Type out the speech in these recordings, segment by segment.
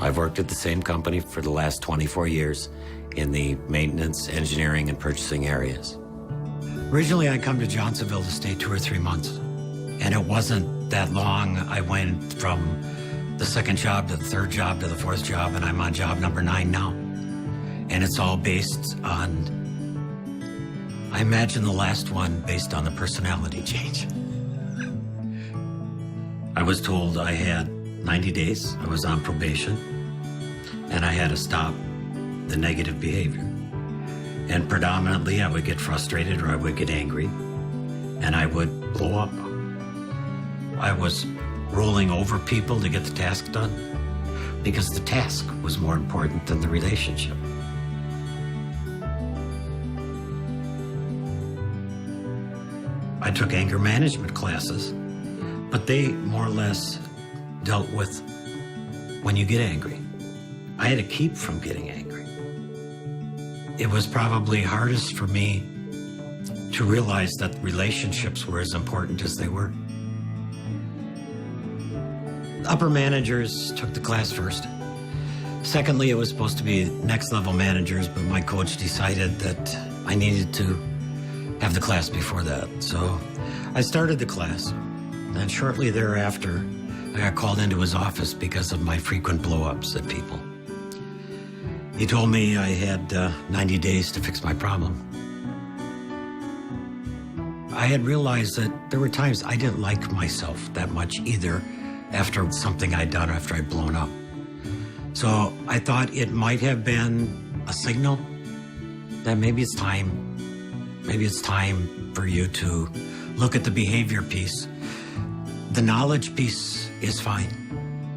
I've worked at the same company for the last 24 years in the maintenance, engineering, and purchasing areas. Originally, I come to Johnsonville to stay 2 or 3 months, and it wasn't that long. I went from the second job to the third job to the fourth job, and I'm on job number 9 now. And it's all based on, I imagine the last one based on the personality change. I was told I had 90 days, I was on probation, and I had to stop the negative behavior. And predominantly I would get frustrated or I would get angry and I would blow up. I was rolling over people to get the task done because the task was more important than the relationship. I took anger management classes, but they more or less dealt with when you get angry. I had to keep from getting angry. It was probably hardest for me to realize that relationships were as important as they were. Upper managers took the class first. Secondly, it was supposed to be next level managers, but my coach decided that I needed to have the class before that. So I started the class, and shortly thereafter, I got called into his office because of my frequent blow-ups at people. He told me I had 90 days to fix my problem. I had realized that there were times I didn't like myself that much either after something I'd done after I'd blown up. So I thought it might have been a signal that maybe it's time for you to look at the behavior piece. The knowledge piece is fine.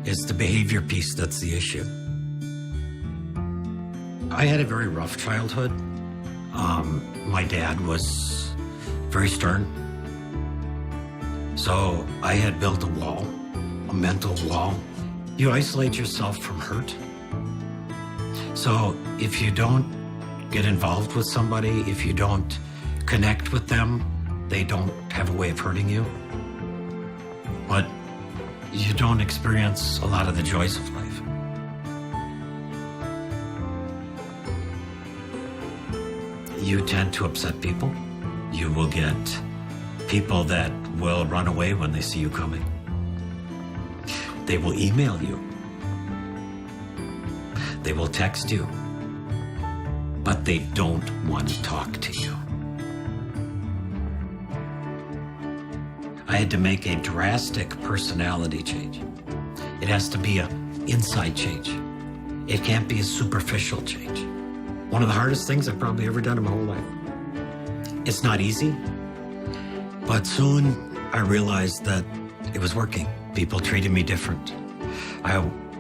It's the behavior piece that's the issue. I had a very rough childhood. My dad was very stern. So I had built a wall, a mental wall. You isolate yourself from hurt. So if you don't get involved with somebody, if you don't connect with them, they don't have a way of hurting you. But you don't experience a lot of the joys of life. You tend to upset people. You will get people that will run away when they see you coming. They will email you. They will text you. But they don't want to talk to you. I had to make a drastic personality change. It has to be an inside change. It can't be a superficial change. One of the hardest things I've probably ever done in my whole life. It's not easy, but soon I realized that it was working. People treated me different.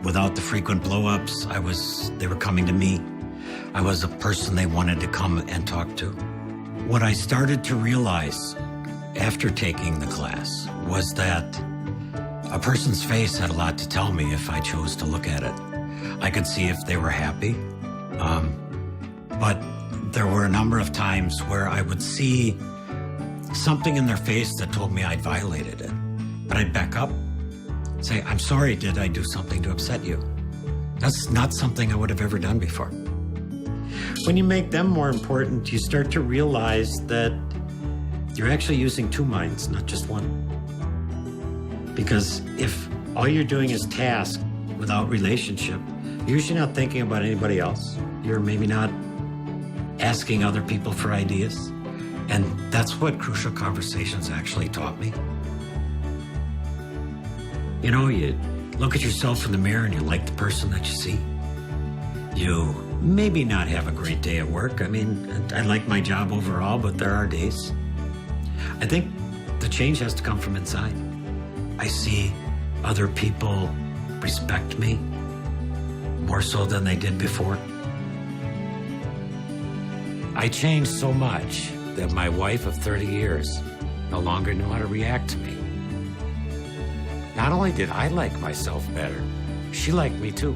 Without the frequent blow-ups, they were coming to me. I was a person they wanted to come and talk to. What I started to realize after taking the class was that a person's face had a lot to tell me if I chose to look at it. I could see if they were happy, but there were a number of times where I would see something in their face that told me I'd violated it. But I'd back up, say, I'm sorry, did I do something to upset you? That's not something I would have ever done before. When you make them more important, you start to realize that you're actually using two minds, not just one. Because if all you're doing is task without relationship, you're usually not thinking about anybody else. You're maybe not asking other people for ideas. And that's what Crucial Conversations actually taught me. You know, you look at yourself in the mirror and you like the person that you see. You maybe not have a great day at work. I mean, I like my job overall, but there are days. I think the change has to come from inside. I see other people respect me more so than they did before. I changed so much that my wife of 30 years no longer knew how to react to me. Not only did I like myself better, she liked me too.